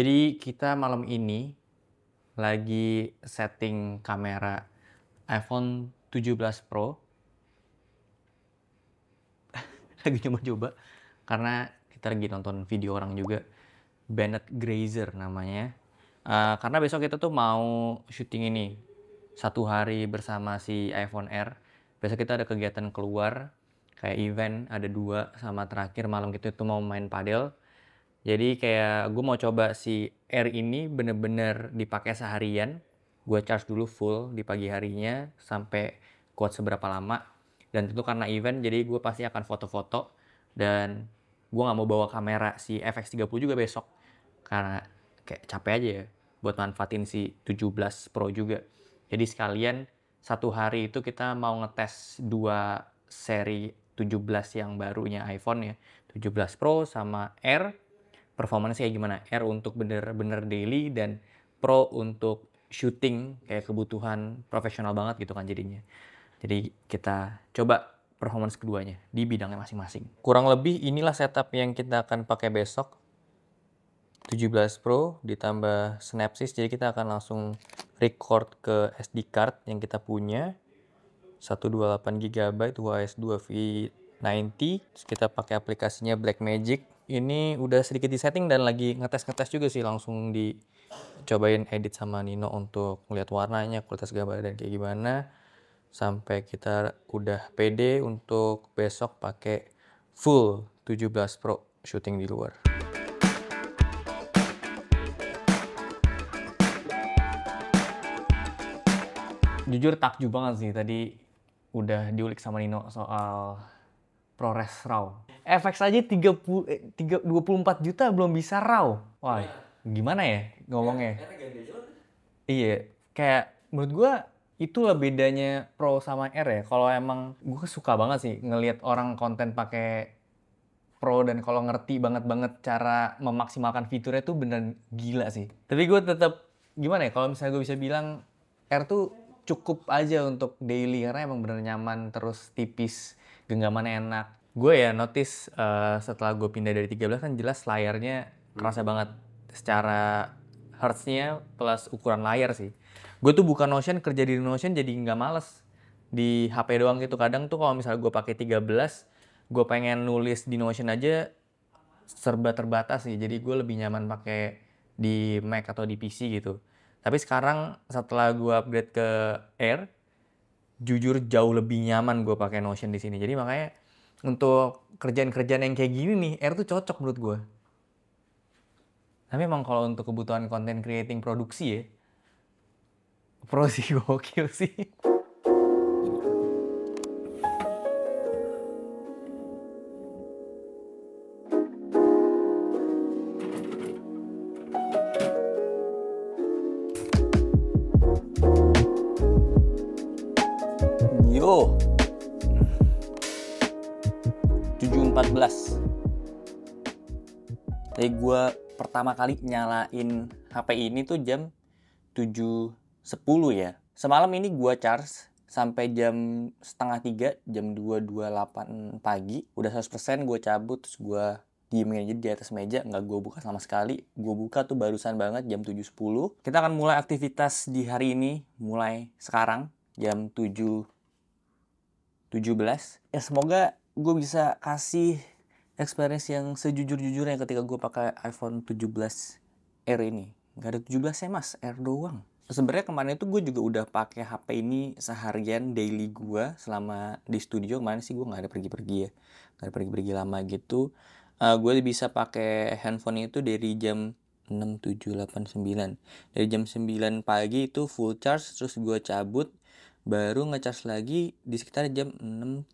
Jadi kita malam ini lagi setting kamera iPhone 17 Pro. Lagi coba-coba karena kita lagi nonton video orang juga, Bennett Grazer namanya. Karena besok kita tuh mau syuting ini 1 hari bersama si iPhone R. Besok kita ada kegiatan keluar kayak event, ada 2 sama terakhir malam kita tuh mau main padel. Jadi kayak gue mau coba si R ini bener-bener dipakai seharian. Gue charge dulu full di pagi harinya sampai kuat seberapa lama. Dan tentu karena event jadi gue pasti akan foto-foto. Dan gue gak mau bawa kamera si FX30 juga besok. Karena kayak capek aja ya buat manfaatin si 17 Pro juga. Jadi sekalian 1 hari itu kita mau ngetes 2 seri 17 yang barunya iPhone ya. 17 Pro sama R. Performanya kayak gimana? R untuk bener-bener daily dan Pro untuk shooting kayak kebutuhan profesional banget gitu kan jadinya. Jadi kita coba performance keduanya di bidangnya masing-masing. Kurang lebih inilah setup yang kita akan pakai besok. 17 Pro ditambah Snapseed, jadi kita akan langsung record ke SD card yang kita punya 128 GB UHS 2V90. Terus kita pakai aplikasinya Blackmagic. Ini udah sedikit disetting dan lagi ngetes juga sih, langsung dicobain edit sama Nino untuk melihat warnanya, kualitas gambar dan kayak gimana. Sampai kita udah pede untuk besok pakai full 17 Pro syuting di luar. Jujur takjub banget sih tadi udah diulik sama Nino soal ProRes RAW. FX aja 24 juta belum bisa RAW. Wah, gimana ya ngomongnya? Iya, kayak menurut gua itulah bedanya Pro sama R ya. Kalau emang gua suka banget sih ngelihat orang konten pakai Pro, dan kalau ngerti banget cara memaksimalkan fiturnya tuh bener gila sih. Tapi gue tetap gimana ya, kalau misalnya gue bisa bilang R tuh cukup aja untuk daily karena emang bener nyaman, terus tipis, genggamannya enak. Gue ya notice setelah gue pindah dari 13 kan jelas layarnya kerasa banget secara hertznya plus ukuran layar sih. Gue tuh buka Notion, kerja di Notion jadi nggak males di HP doang gitu. Kadang tuh kalau misalnya gue pakai 13, gue pengen nulis di Notion aja serba terbatas sih. Jadi gue lebih nyaman pakai di Mac atau di PC gitu. Tapi sekarang setelah gue upgrade ke Air, jujur jauh lebih nyaman gue pakai Notion di sini. Jadi makanya untuk kerjaan-kerjaan yang kayak gini nih, Air tuh cocok menurut gue. Tapi emang kalau untuk kebutuhan content creating produksi ya, Pro sih gokil sih. Yo, 7.14. Tadi gue pertama kali nyalain HP ini tuh jam 7.10 ya. Semalam ini gue charge sampai jam 2:30, jam 2.28 pagi. Udah 100% gue cabut, terus gue diemin aja di atas meja, nggak gue buka sama sekali. Gue buka tuh barusan banget jam 7.10. Kita akan mulai aktivitas di hari ini, mulai sekarang, jam 7.17. Ya semoga gue bisa kasih experience yang sejujur-jujurnya ketika gue pakai iPhone 17 R ini. Gak ada 17 ya mas, R doang. Sebenarnya kemarin itu gue juga udah pakai HP ini seharian daily gue selama di studio. Kemarin sih gue gak ada pergi-pergi ya, gak ada pergi-pergi lama gitu. Gue bisa pakai handphone itu dari jam 6, 7, 8, 9. Dari jam 9 pagi itu full charge, terus gue cabut, baru ngecas lagi di sekitar jam 6,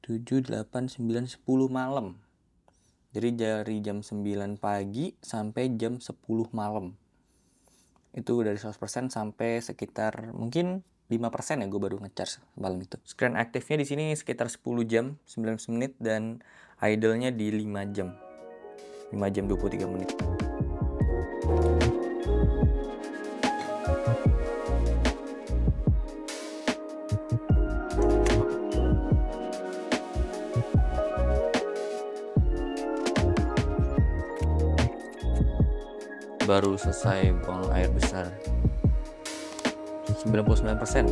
7, 8, 9, 10 malam. Jadi dari jam 9 pagi sampai jam 10 malam. Itu dari 100% sampai sekitar mungkin 5% ya gue baru ngecharge malam itu. Screen aktifnya di sini sekitar 10 jam, 19 menit, dan idle-nya di 5 jam. 5 jam 23 menit. baru selesai buang air besar. 99%,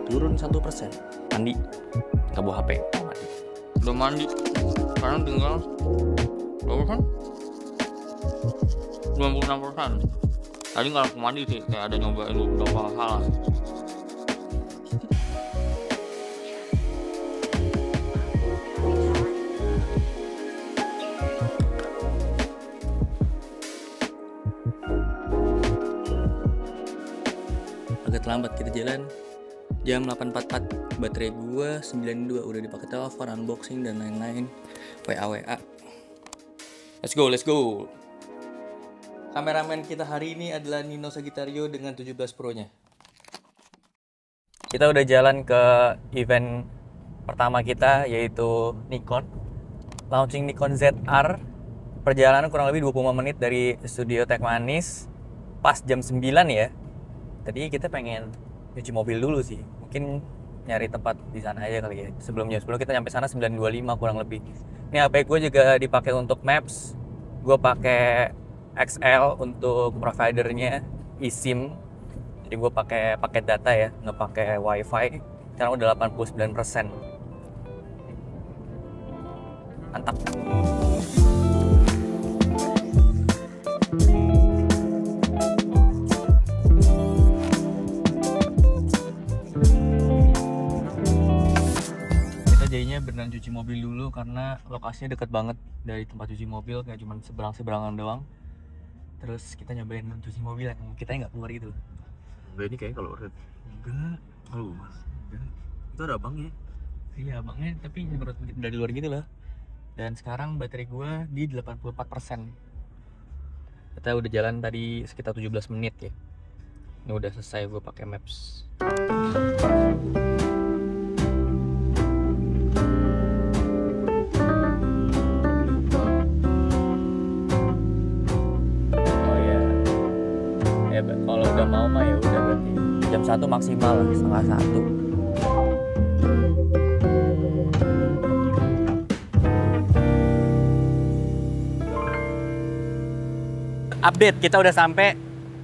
turun 1%. Mandi, nggak bawa HP. Mandi. Udah mandi, sekarang tinggal berapa kan? 96%. Tadi nggak langsung mandi sih, kayak ada nyobain beberapa hal. Agak terlambat kita jalan jam 8.44, baterai gua 92, udah dipakai telepon, unboxing dan lain-lain, WA. Let's go. Kameramen kita hari ini adalah Nino Sagittario dengan 17 Pro-nya. Kita udah jalan ke event pertama kita, yaitu Nikon. Launching Nikon ZR. Perjalanan kurang lebih 25 menit dari studio Tech Manis. Pas jam 9 ya. Tadi kita pengen nyuci mobil dulu sih. Mungkin nyari tempat di sana aja kali ya. Sebelum kita nyampe sana 9.25 kurang lebih. Ini HP gue juga dipakai untuk Maps. Gue pakai XL untuk providernya eSIM. Jadi gue pakai paket data ya, nggak pakai WiFi. Sekarang udah 89%. Mantap. Kita jadinya beneran cuci mobil dulu karena lokasinya deket banget dari tempat cuci mobil, kayak cuma seberang-seberangan doang. Terus kita nyobain cuci mobil yang kita nggak keluar gitu. Enggak, ini kayak kalau red. Enggak. Oh, mas. Enggak. Itu ada abangnya. Iya abangnya, tapi dari luar gitu loh. Dan sekarang baterai gua di 84%. Kita udah jalan tadi sekitar 17 menit ya. Ini udah selesai gua pakai Maps. Kalau udah mau mah ya udah berarti jam 1 maksimal lah, setengah 1. Update, kita udah sampai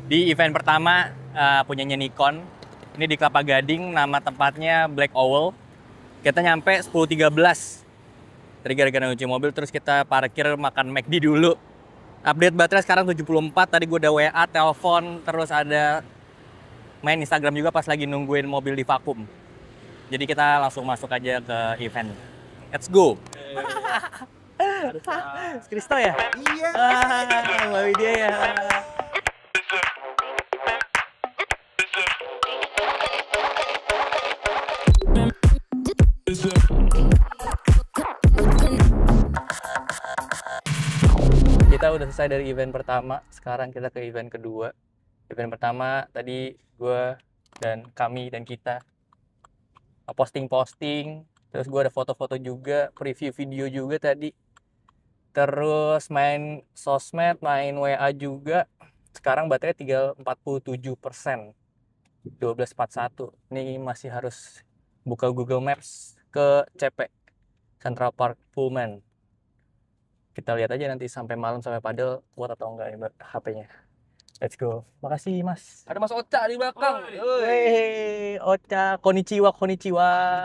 di event pertama punyanya Nikon. Ini di Kelapa Gading, nama tempatnya Black Owl. Kita nyampe 10.13. Tadi gara-gara nyuci mobil, terus kita parkir makan McD dulu. Update baterai sekarang 74, tadi gue udah WA, telepon, terus ada main Instagram juga pas lagi nungguin mobil di vakum. Jadi kita langsung masuk aja ke event. Let's go! Kristo ya? Iya! Mbak Widya ya? Kita udah selesai dari event pertama, sekarang kita ke event kedua. Event pertama tadi gue dan kami dan kita posting-posting, terus gue ada foto-foto juga, preview video juga tadi. Terus main sosmed, main WA juga. Sekarang baterai tinggal 47%, 12.41. Ini masih harus buka Google Maps ke CP, Central Park Pullman. Kita lihat aja nanti sampai malam, sampai padel kuat atau enggak ya HP-nya. Let's go. Makasih Mas. Ada Mas Ocha di belakang. Wey, Ocha, konnichiwa. Konnichiwa.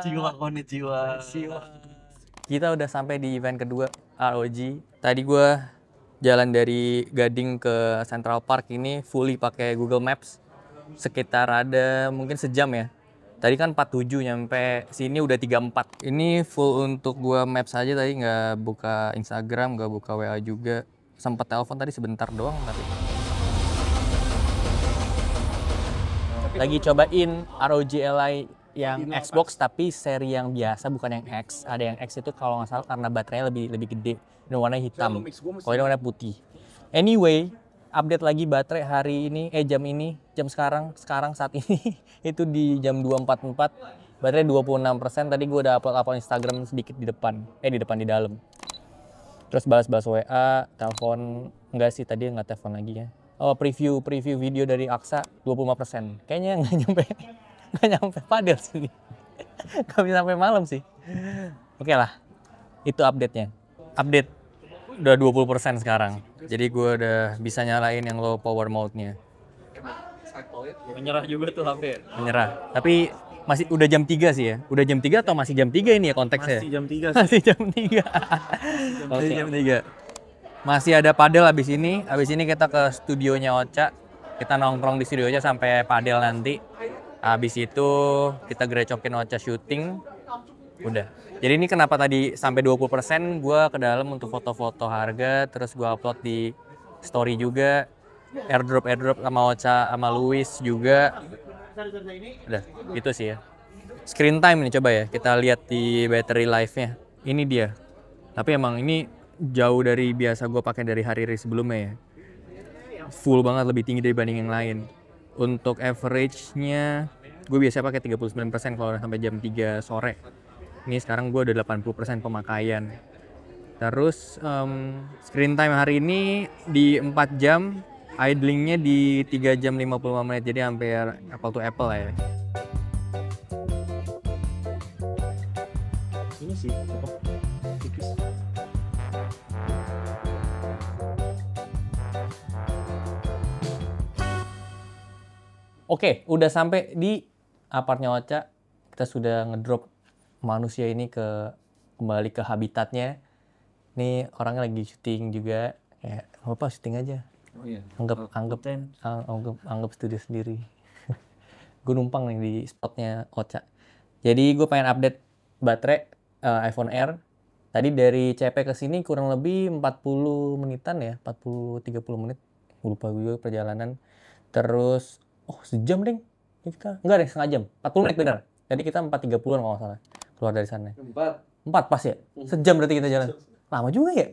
Kita udah sampai di event kedua ROG. Tadi gua jalan dari Gading ke Central Park ini fully pakai Google Maps. Sekitar ada mungkin sejam ya. Tadi kan 47, nyampe sini udah 34. Ini full untuk gua Maps aja, tadi nggak buka Instagram, nggak buka WA juga. Sempat telepon tadi sebentar doang tapi. Lagi cobain ROG Ally yang Xbox tapi seri yang biasa, bukan yang X. Ada yang X itu kalau nggak salah karena baterainya lebih gede. Ini warna hitam. Kalau ini warna putih. Anyway, update lagi baterai hari ini, jam sekarang saat ini itu di jam 2.44, baterai 26%. Tadi gue udah upload Instagram sedikit di dalam. Terus balas WA, telepon enggak sih, tadi nggak telepon lagi ya. Oh, preview video dari Aksa 25%. Kayaknya nggak nyampe padel sini. Nggak bisa sampai malam sih. Oke lah, itu update-nya. Update udah 20% sekarang. Jadi gue udah bisa nyalain yang low power mode-nya. Menyerah juga tuh HP. Menyerah. Tapi masih udah jam 3 sih ya. Udah jam 3 atau masih jam 3 ini ya konteksnya? Masih jam 3 sih. Masih jam 3. Masih jam 3. Masih ada padel abis ini. Abis ini kita ke studionya Ocha. Kita nongkrong di studionya sampai padel nanti. Abis itu kita grecokin Ocha syuting. Udah. Jadi ini kenapa tadi sampai 20%, gue ke dalam untuk foto-foto harga, terus gue upload di story juga. Airdrop sama Ocha sama Luis juga. Udah, gitu sih ya. Screen time nih coba ya, kita lihat di battery life-nya. Ini dia. Tapi emang ini jauh dari biasa gue pakai dari hari-hari sebelumnya ya. Full banget, lebih tinggi dibanding yang lain. Untuk average-nya gue biasa pakai 39% kalau udah sampai jam 3 sore. Ini sekarang gue udah 80% pemakaian. Terus screen time hari ini di 4 jam, idlingnya di 3 jam 55 menit, jadi hampir apple to apple lah ya. Ini sih apa? Tipis. Oke, udah sampai di apartnya Ocha. Kita sudah ngedrop manusia ini kembali ke habitatnya. Ini orangnya lagi syuting juga. Kayak apa syuting aja. Oh iya. Anggap studio sendiri. Gue numpang nih di spotnya Ocha. Jadi gue pengen update baterai iPhone Air. Tadi dari CP ke sini kurang lebih 40 menitan ya, 40-30 menit. Gue lupa gue perjalanan. Terus sejam deh kita. Enggak deh, setengah jam. 40 menit benar. Jadi kita 4.30-an kalau nggak salah keluar dari sana. 4 pas ya? Sejam berarti kita jalan. Lama juga ya?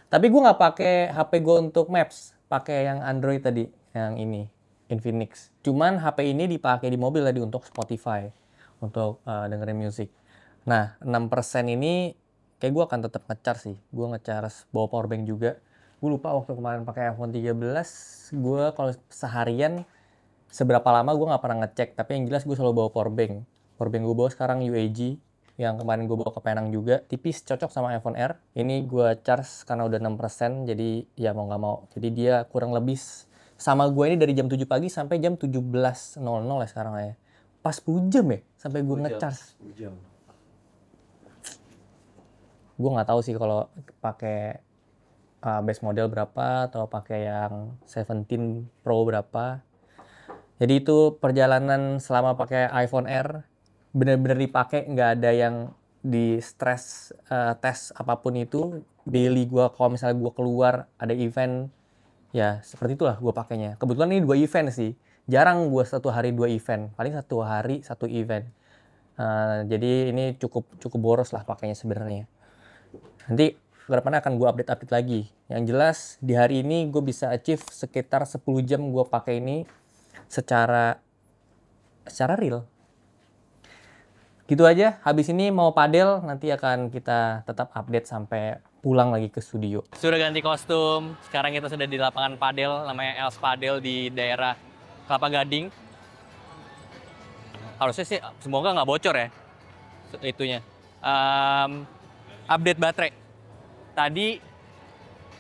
Tapi gue nggak pakai HP gue untuk Maps, pakai yang Android tadi, yang ini, Infinix. Cuman HP ini dipakai di mobil tadi untuk Spotify, untuk dengerin musik. Nah, 6% ini kayak gue akan tetap ngecharge sih. Gue ngecharge bawa powerbank juga. Gue lupa waktu kemarin pakai iPhone 13, gue kalau seharian seberapa lama gue nggak pernah ngecek. Tapi yang jelas gue selalu bawa powerbank. Powerbank gue bawa sekarang UAG, yang kemarin gue bawa ke Penang juga, tipis, cocok sama iPhone Air. Ini gue charge karena udah 6%, jadi ya mau nggak mau. Jadi dia kurang lebih sama gue ini dari jam 7 pagi sampai jam 17.00 ya sekarang ya. Pas 10 jam ya sampai gue ngecharge. Gue nggak tahu sih kalau pakai base model berapa atau pakai yang 17 Pro berapa. Jadi itu perjalanan selama pakai iPhone Air bener-bener dipakai, nggak ada yang di stress tes apapun itu. Daily gue kalau misalnya gue keluar ada event, ya seperti itulah gue pakainya. Kebetulan ini 2 event sih, jarang gue satu hari 2 event, paling satu hari 1 event. Jadi ini cukup boros lah pakainya sebenarnya. Nanti kedepannya akan gue update lagi. Yang jelas di hari ini gue bisa achieve sekitar 10 jam gue pakai ini secara real. Gitu aja, habis ini mau padel, nanti akan kita tetap update sampai pulang lagi ke studio. Sudah ganti kostum, sekarang kita sudah di lapangan padel, namanya Els Padel di daerah Kelapa Gading. Harusnya sih, semoga nggak bocor ya, itunya. Update baterai. Tadi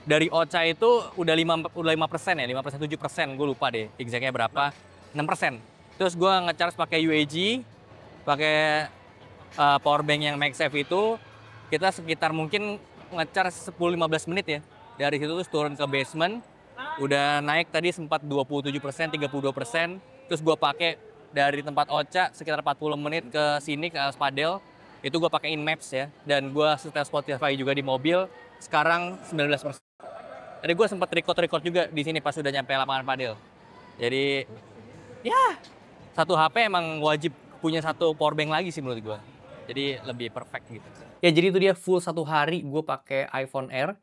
dari Ocha itu udah 5% ya, 5% 7%, gue lupa deh exactnya berapa, 6%. Terus gue ngecharge pakai UAG, pakai powerbank yang MagSafe itu, kita sekitar mungkin ngecharge 10-15 menit ya. Dari situ terus turun ke basement, udah naik tadi sempat 27%, 32%. Terus gue pakai dari tempat Ocha sekitar 40 menit ke sini ke Els Padel. Itu gue pakein Maps ya, dan gue setel Spotify juga di mobil. Sekarang 19%. Tadi gue sempat record juga di sini pas udah nyampe lapangan padel. Jadi ya satu HP emang wajib punya satu powerbank lagi sih menurut gue. Jadi lebih perfect gitu. Ya jadi itu dia full satu hari gue pakai iPhone Air.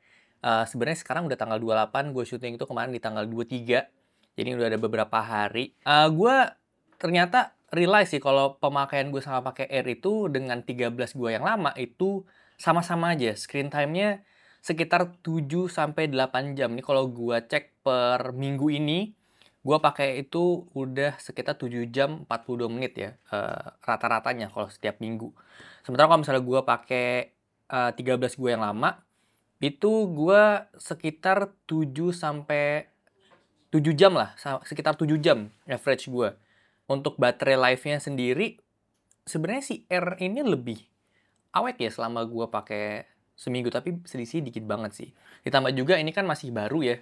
Sebenarnya sekarang udah tanggal 28, gue syuting itu kemarin di tanggal 23. Jadi udah ada beberapa hari. Gue ternyata realize sih kalau pemakaian gue sama pakai Air itu dengan 13 gue yang lama itu sama-sama aja. Screen time-nya sekitar 7-8 jam. Ini kalau gue cek per minggu ini, gue pakai itu udah sekitar 7 jam 42 menit ya, rata-ratanya kalau setiap minggu. Sementara kalau misalnya gue pakai 13 gue yang lama, Itu gua sekitar 7 jam lah, sekitar 7 jam average gua. Untuk baterai life-nya sendiri, sebenarnya si R ini lebih awet ya selama gua pakai seminggu, tapi selisih dikit banget sih. Ditambah juga ini kan masih baru ya,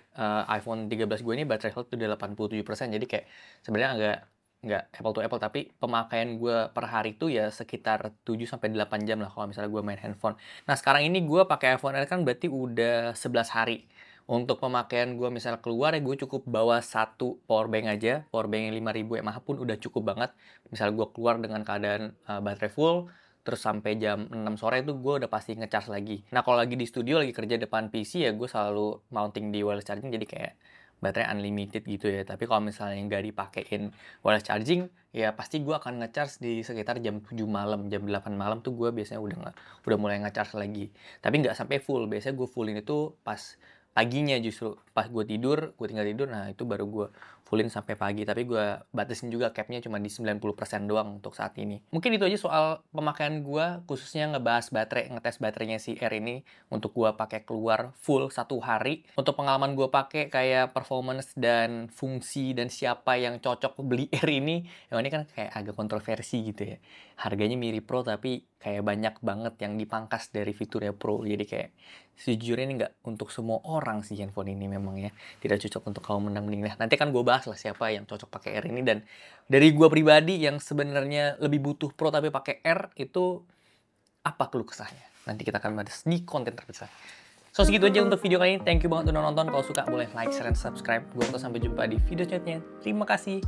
iPhone 13 gue ini baterai health udah 87%, jadi kayak sebenarnya agak nggak apple to apple, tapi pemakaian gue per hari itu ya sekitar 7 sampai 8 jam lah kalau misalnya gue main handphone. Nah sekarang ini gue pakai iPhone R kan berarti udah 11 hari. Untuk pemakaian gue misalnya keluar ya gue cukup bawa satu power bank aja, power bank yang 5000 mAh pun udah cukup banget. Misal gue keluar dengan keadaan baterai full, terus sampai jam 6 sore itu gue udah pasti ngecharge lagi. Nah kalau lagi di studio, lagi kerja depan PC ya gue selalu mounting di wireless charging, jadi kayak baterai unlimited gitu ya. Tapi kalau misalnya nggak dipakein wireless charging, ya pasti gue akan ngecharge di sekitar jam 7 malam, jam 8 malam tuh gue biasanya udah mulai ngecharge lagi. Tapi nggak sampai full, biasanya gue fullin itu pas paginya, justru pas gue tidur, gue tinggal tidur, nah itu baru gue fullin sampai pagi. Tapi gue batasin juga capnya cuma di 90% doang untuk saat ini. Mungkin itu aja soal pemakaian gue, khususnya ngebahas baterai, ngetes baterainya si R ini untuk gue pakai keluar full 1 hari. Untuk pengalaman gue pakai kayak performance dan fungsi dan siapa yang cocok beli R ini, yang ini kan kayak agak kontroversi gitu ya. Harganya mirip Pro tapi kayak banyak banget yang dipangkas dari fiturnya Pro. Jadi kayak sejujurnya ini nggak untuk semua orang sih handphone ini memang ya. Tidak cocok untuk kaum mendang-mending. Nah, nanti kan gue bahas lah siapa yang cocok pakai R ini, dan dari gue pribadi yang sebenarnya lebih butuh Pro tapi pakai R itu apa keluh kesahnya. Nanti kita akan bahas di konten terbesar. So segitu aja untuk video kali ini. Thank you banget udah nonton. Kalau suka boleh like, share, dan subscribe. Gue sampai jumpa di video selanjutnya. Terima kasih.